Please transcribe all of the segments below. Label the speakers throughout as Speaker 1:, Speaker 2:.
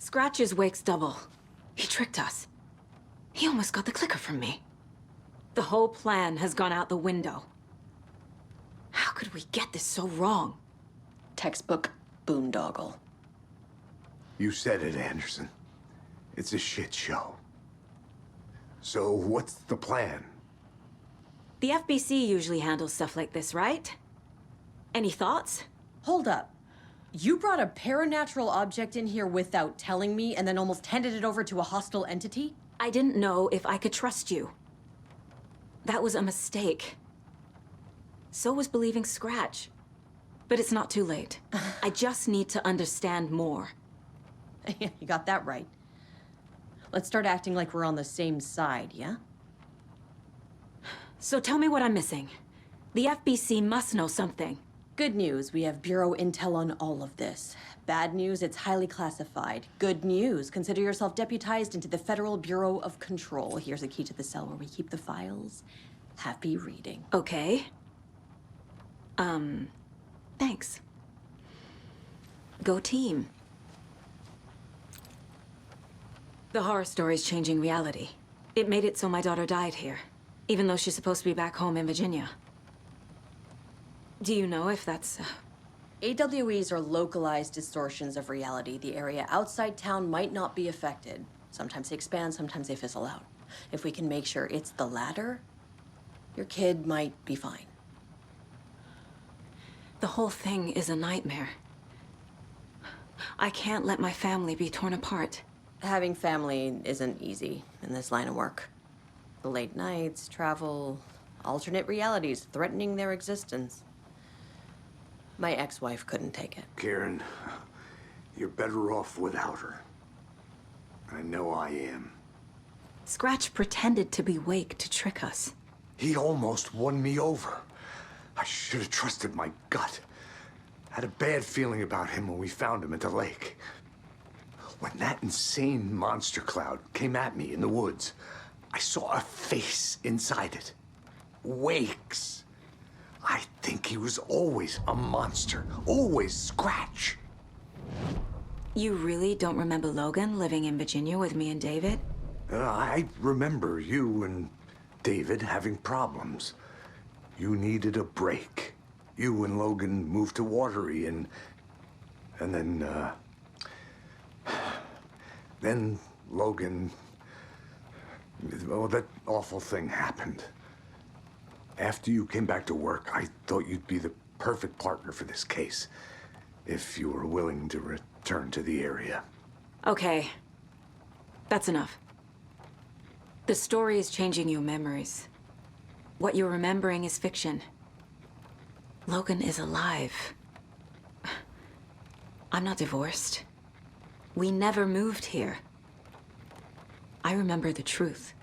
Speaker 1: Scratch is Wake's double. He tricked us. He almost got the clicker from me. The whole plan has gone out the window. How could we get this so wrong?
Speaker 2: Textbook boondoggle.
Speaker 3: You said it, Anderson. It's a shit show. So what's the plan?
Speaker 1: The FBC usually handles stuff like this, right? Any thoughts?
Speaker 2: Hold up. You brought a paranatural object in here without telling me and then almost handed it over to a hostile entity?
Speaker 1: I didn't know if I could trust you. That was a mistake. So was believing Scratch. But it's not too late. I just need to understand more.
Speaker 2: Yeah, you got that right. Let's start acting like we're on the same side, yeah?
Speaker 1: So tell me what I'm missing. The FBC must know something.
Speaker 2: Good news, we have Bureau intel on all of this. Bad news, it's highly classified. Good news, consider yourself deputized into the Federal Bureau of Control. Here's a key to the cell where we keep the files. Happy reading.
Speaker 1: Okay. Thanks. Go team. The horror story's changing reality. It made it so my daughter died here, even though she's supposed to be back home in Virginia. Do you know if that's...
Speaker 2: AWEs are localized distortions of reality. The area outside town might not be affected. Sometimes they expand, sometimes they fizzle out. If we can make sure it's the latter, your kid might be fine.
Speaker 1: The whole thing is a nightmare. I can't let my family be torn apart.
Speaker 2: Having family isn't easy in this line of work. The late nights, travel, alternate realities threatening their existence. My ex-wife couldn't take it.
Speaker 3: Karen, you're better off without her. I know I am.
Speaker 1: Scratch pretended to be Wake to trick us.
Speaker 3: He almost won me over. I should have trusted my gut. Had a bad feeling about him when we found him at the lake. When that insane monster cloud came at me in the woods, I saw a face inside it. Wake's. I think he was always a monster. Always Scratch.
Speaker 1: You really don't remember Logan living in Virginia with me and David?
Speaker 3: I remember you and David having problems. You needed a break. You and Logan moved to Watery and then Logan, well, that awful thing happened. After you came back to work, I thought you'd be the perfect partner for this case, if you were willing to return to the area.
Speaker 1: Okay. That's enough. The story is changing your memories. What you're remembering is fiction. Logan is alive. I'm not divorced. We never moved here. I remember the truth.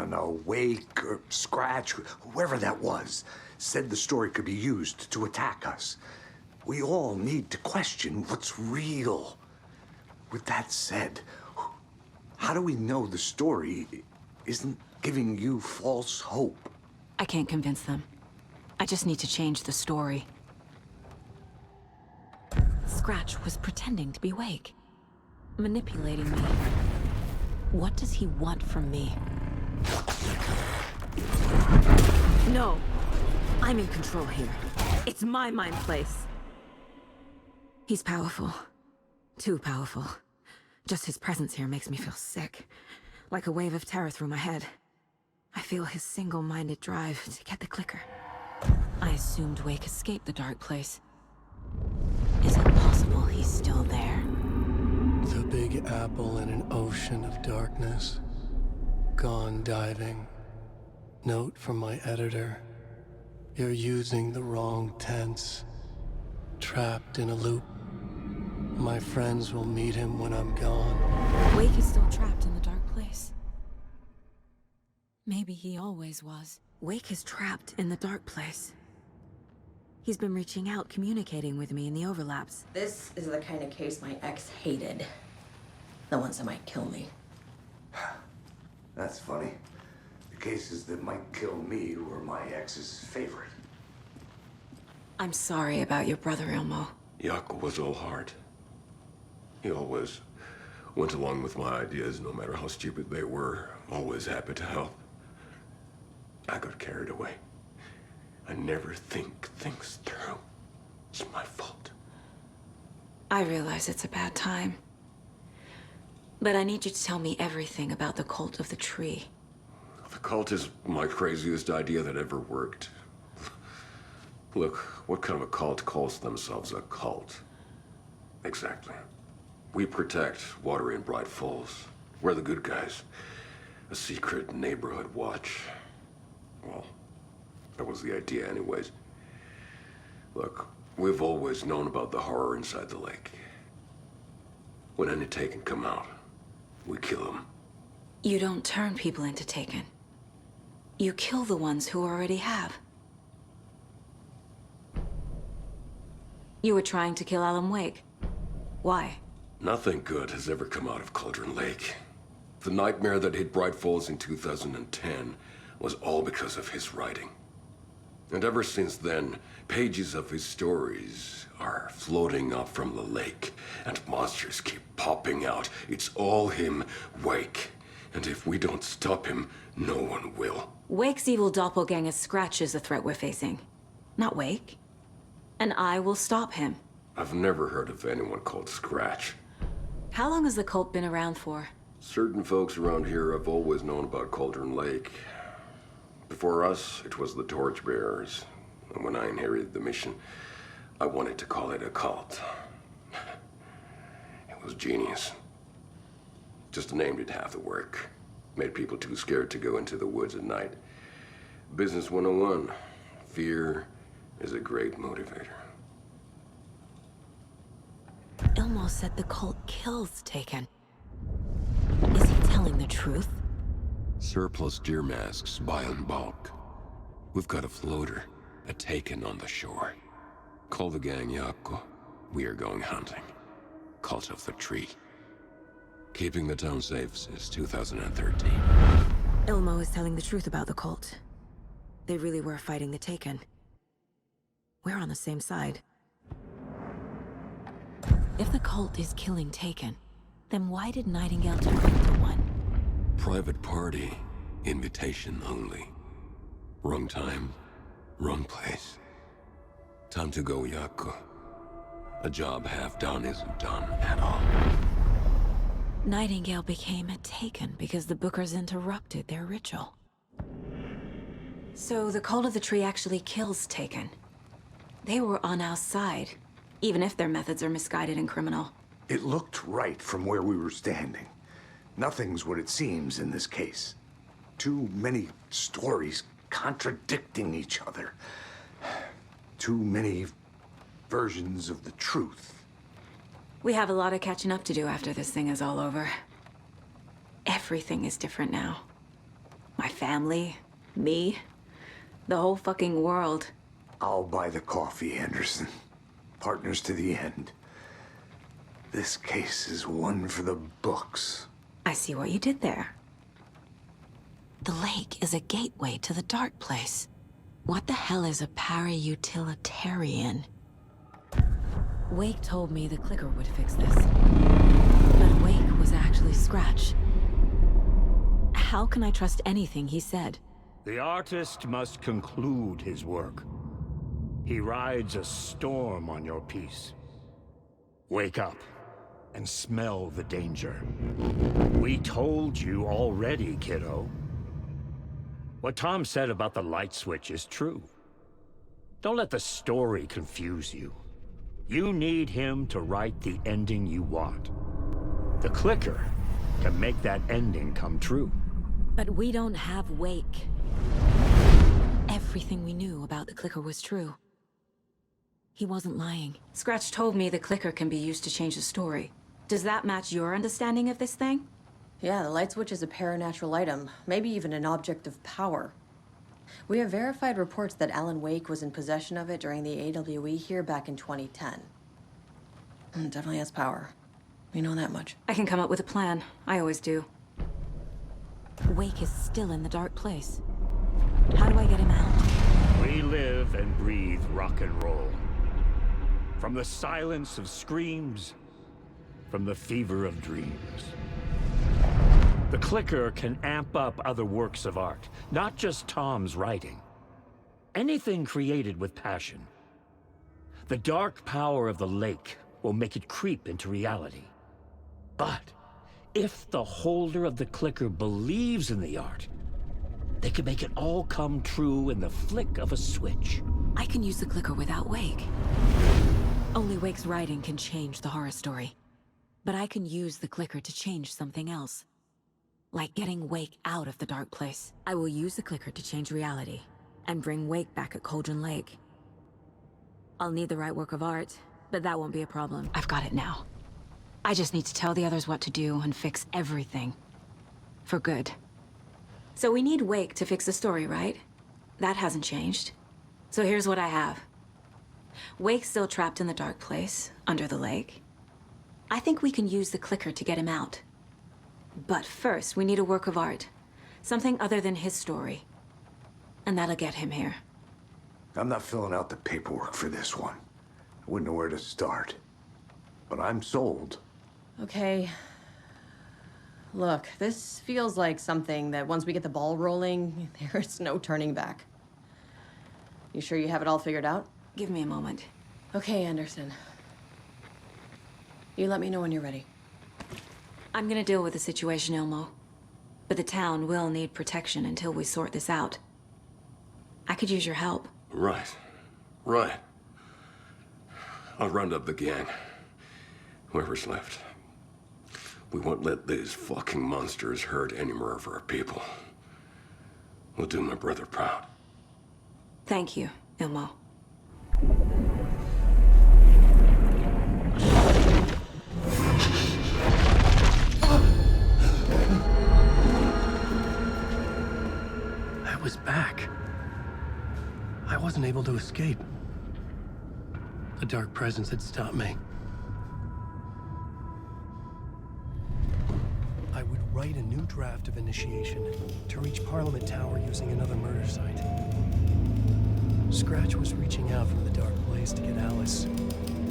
Speaker 3: No. Wake or Scratch, whoever that was, said the story could be used to attack us. We all need to question what's real. With that said, how do we know the story isn't giving you false hope?
Speaker 1: I can't convince them. I just need to change the story. Scratch was pretending to be Wake. Manipulating me. What does he want from me? No! I'm in control here. It's my mind place. He's powerful. Too powerful. Just his presence here makes me feel sick. Like a wave of terror through my head. I feel his single-minded drive to get the clicker. I assumed Wake escaped the dark place. Is it possible he's still there?
Speaker 4: The Big Apple in an ocean of darkness. Gone diving. Note from my editor. You're using the wrong tense. Trapped in a loop. My friends will meet him when I'm gone.
Speaker 1: Wake is still trapped in the dark place. Maybe he always was. Wake is trapped in the dark place. He's been reaching out, communicating with me in the overlaps.
Speaker 2: This is the kind of case my ex hated. The ones that might kill me.
Speaker 3: That's funny. The cases that might kill me were my ex's favorite.
Speaker 1: I'm sorry about your brother, Ilmo.
Speaker 5: Jaco was all heart. He always Went along with my ideas, no matter how stupid they were. Always happy to help. I got carried away. I never think things through. It's my fault.
Speaker 1: I realize it's a bad time. But I need you to tell me everything about the cult of the tree.
Speaker 5: The cult is my craziest idea that ever worked. Look, what kind of a cult calls themselves a cult? Exactly. We protect water in Brайт Фоллс. We're the good guys. A secret neighborhood watch. Well, that was the idea anyways. Look, we've always known about the horror inside the lake. When any Taken come out, we kill them.
Speaker 1: You don't turn people into Taken. You kill the ones who already have. You were trying to kill Alan Wake. Why?
Speaker 5: Nothing good has ever come out of Cauldron Lake. The nightmare that hit Brайт Фоллс in 2010 was all because of his writing. And ever since then, pages of his stories are floating up from the lake, and monsters keep popping out. It's all him, Wake. And if we don't stop him, no one will.
Speaker 1: Wake's evil doppelganger Scratch is the threat we're facing, not Wake. And I will stop him.
Speaker 5: I've never heard of anyone called Scratch.
Speaker 1: How long has the cult been around for?
Speaker 5: Certain folks around here have always known about Cauldron Lake. Before us, it was the Torchbearers. And when I inherited the mission, I wanted to call it a cult. It was genius. Just the name did half the work. Made people too scared to go into the woods at night. Business 101. Fear is a great motivator.
Speaker 1: Ilmo said the cult kills Taken. Is he telling the truth?
Speaker 5: Surplus deer masks buy in bulk. We've got a floater, a Taken on the shore. Call the gang Yako. We are going hunting. Cult of the Tree. Keeping the town safe since 2013.
Speaker 1: Ilmo is telling the truth about the cult. They really were fighting the Taken. We're on the same side. If the cult is killing Taken, then why did Nightingale turn into one?
Speaker 5: Private party. Invitation only. Wrong time, wrong place. Time to go, Yako. A job half done isn't done at all.
Speaker 1: Nightingale became a Taken because the Bookers interrupted their ritual. So the cult of the tree actually kills Taken. They were on our side, even if their methods are misguided and criminal.
Speaker 3: It looked right from where we were standing. Nothing's what it seems in this case. Too many stories contradicting each other. Too many versions of the truth.
Speaker 1: We have a lot of catching up to do after this thing is all over. Everything is different now. My family, me, the whole fucking world.
Speaker 3: I'll buy the coffee, Anderson. Partners to the end. This case is one for the books.
Speaker 1: I see what you did there. The lake is a gateway to the dark place. What the hell is a para-utilitarian? Wake told me the clicker would fix this. But Wake was actually Scratch. How can I trust anything he said?
Speaker 6: The artist must conclude his work. He rides a storm on your piece. Wake up and smell the danger. We told you already, kiddo. What Tom said about the light switch is true. Don't let the story confuse you. You need him to write the ending you want. The clicker can make that ending come true.
Speaker 1: But we don't have Wake. Everything we knew about the clicker was true. He wasn't lying. Scratch told me the clicker can be used to change the story. Does that match your understanding of this thing?
Speaker 2: Yeah, the light switch is a paranatural item, maybe even an object of power. We have verified reports that Alan Wake was in possession of it during the AWE here back in 2010. Definitely has power. We know that much.
Speaker 1: I can come up with a plan. I always do. Wake is still in the dark place. How do I get him out?
Speaker 6: We live and breathe rock and roll. From the silence of screams from the fever of dreams. The clicker can amp up other works of art, not just Tom's writing. Anything created with passion. The dark power of the lake will make it creep into reality. But if the holder of the clicker believes in the art, they can make it all come true in the flick of a switch.
Speaker 1: I can use the clicker without Wake. Only Wake's writing can change the horror story. But I can use the clicker to change something else. Like getting Wake out of the dark place. I will use the clicker to change reality and bring Wake back at Cauldron Lake. I'll need the right work of art, but that won't be a problem. I've got it now. I just need to tell the others what to do and fix everything. For good. So we need Wake to fix the story, right? That hasn't changed. So here's what I have. Wake's still trapped in the dark place, under the lake. I think we can use the clicker to get him out. But first, we need a work of art. Something other than his story. And that'll get him here.
Speaker 3: I'm not filling out the paperwork for this one. I wouldn't know where to start. But I'm sold.
Speaker 2: Okay. Look, this feels like something that once we get the ball rolling, there's no turning back. You sure you have it all figured out?
Speaker 1: Give me a moment.
Speaker 2: Okay, Anderson. You let me know when you're ready.
Speaker 1: I'm gonna deal with the situation, Ilmo. But the town will need protection until we sort this out. I could use your help.
Speaker 5: Right. Right. I'll round up the gang. Whoever's left. We won't let these fucking monsters hurt any more of our people. We'll do my brother proud.
Speaker 1: Thank you, Ilmo.
Speaker 4: I was back. I wasn't able to escape. The dark presence had stopped me. I would write a new draft of initiation to reach Parliament Tower using another murder site. Scratch was reaching out from the dark place to get Alice.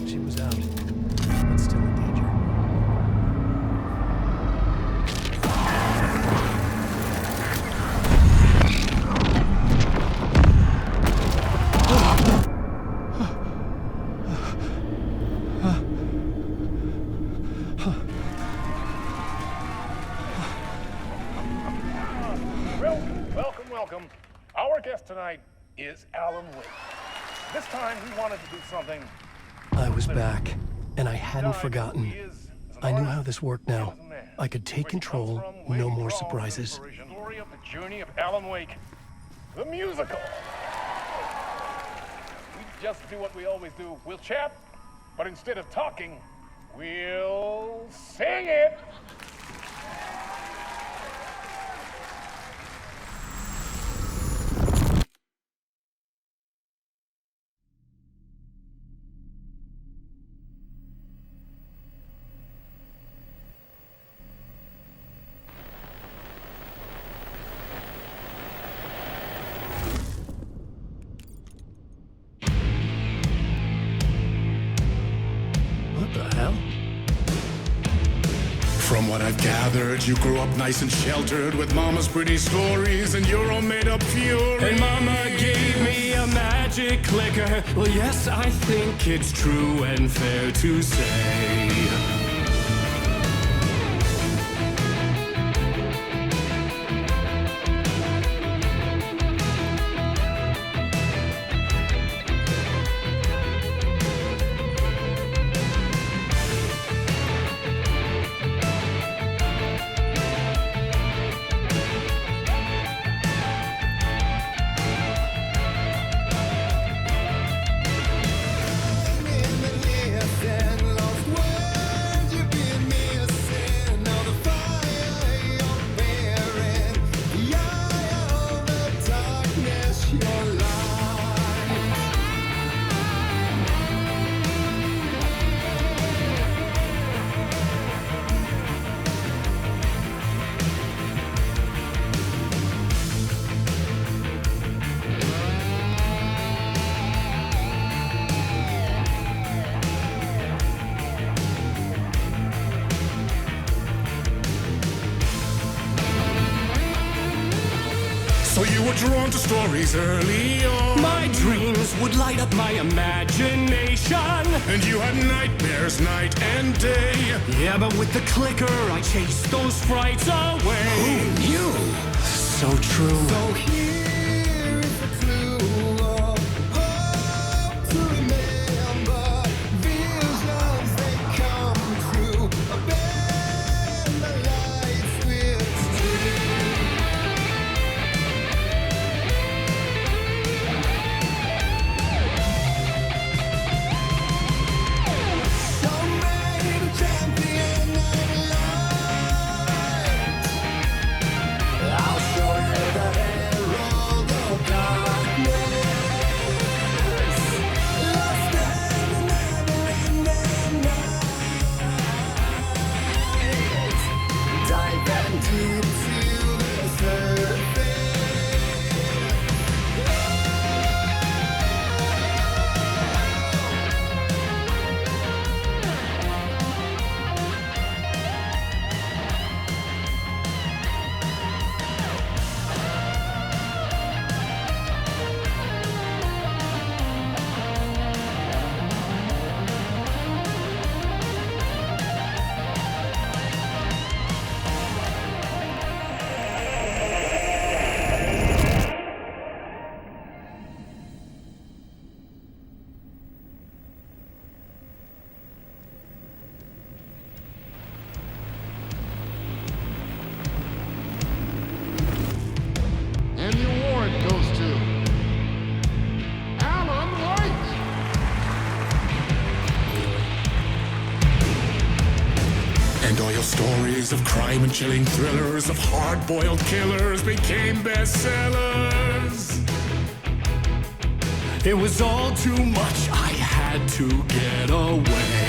Speaker 4: She was out, but still in danger.
Speaker 7: Welcome. Our guest tonight is Alan Wake. This time he wanted to do something.
Speaker 4: I was back, and I hadn't forgotten. I knew how this worked now. I could take control, no more surprises.
Speaker 7: Story of the journey of Alan Wake, the musical. We just do what we always do. We'll chat, but instead of talking, we'll sing it.
Speaker 8: From what I've gathered, you grew up nice and sheltered with mama's pretty stories and your own made-up fury.
Speaker 9: And mama gave me a magic clicker. Well, yes, I think it's true and fair to say.
Speaker 8: In the year, then love. Oh, you were drawn to stories early on.
Speaker 9: My dreams would light up my imagination.
Speaker 8: And you had nightmares night and day.
Speaker 9: Yeah, but with the clicker, I chased those frights away.
Speaker 8: Who knew?
Speaker 9: So true.
Speaker 10: So here is the clue of hope to remember. Visions, they come true. Bend the lights with so many champion of light. I'll show you the herald of darkness. Lost in the never-ending night. Diving deep to the surface.
Speaker 11: And the award goes to Alan Wake.
Speaker 8: And all your stories of crime and chilling thrillers of hard-boiled killers became bestsellers.
Speaker 9: It was all too much. I had to get away.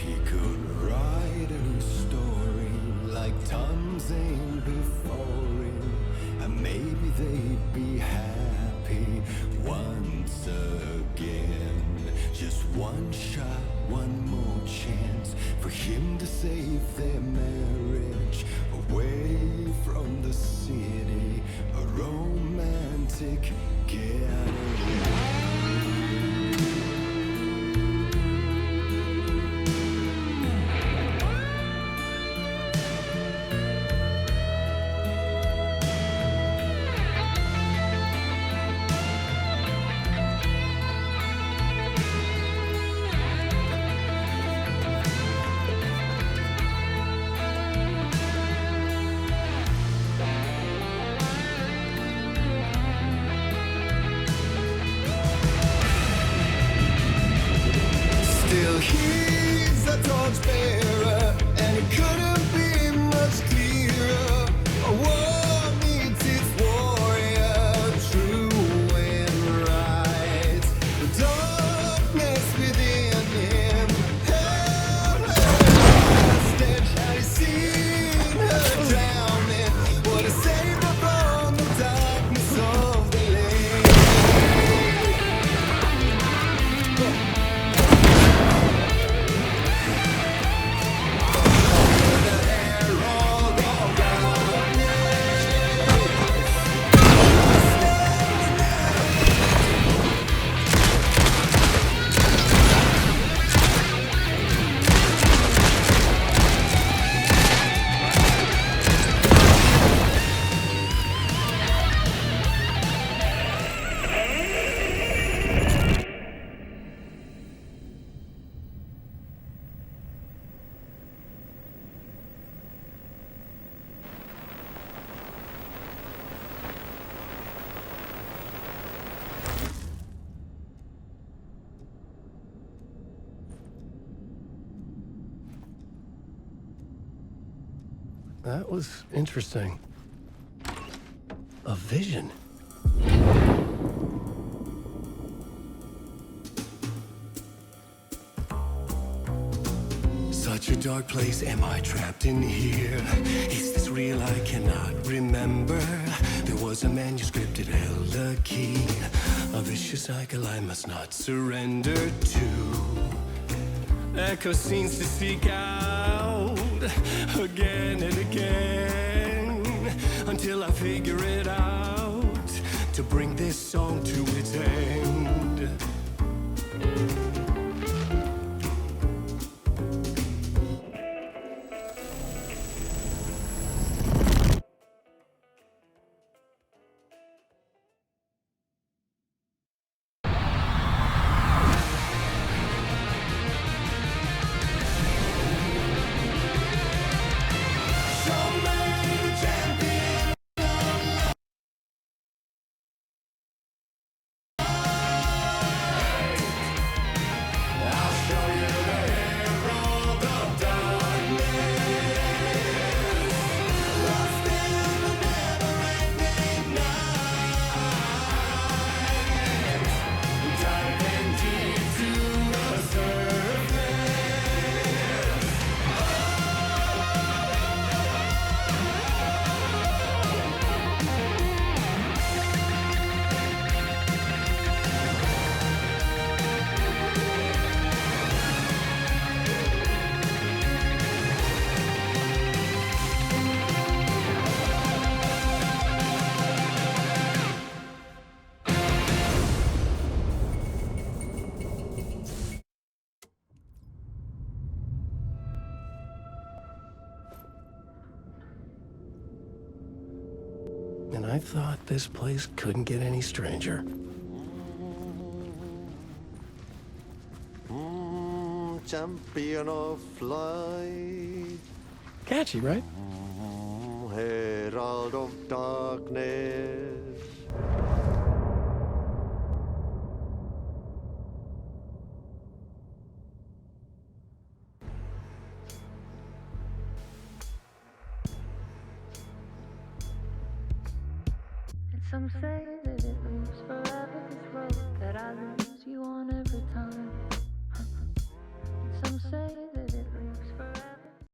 Speaker 10: He could write any story like Tom Zane before him, and maybe they'd be happy once again. Just one shot, one more chance for him to save their marriage away from the city, a romantic getaway. Still he's a torchbearer, and it couldn't be much clearer. A war needs its warrior, true and right. The darkness within him held hostage, and he sees
Speaker 4: That was interesting. A vision. Such a dark place, am I trapped in here? Is this real? I cannot remember. There was a manuscript, it held a key. A vicious cycle I must not surrender to. Echo scenes to seek out again and again until I figure it out to bring this song to its end. And I thought this place couldn't get any stranger.
Speaker 10: Champion of light,
Speaker 4: Catchy, right?
Speaker 10: herald of darkness.
Speaker 12: Some say that it moves forever, this road that I've been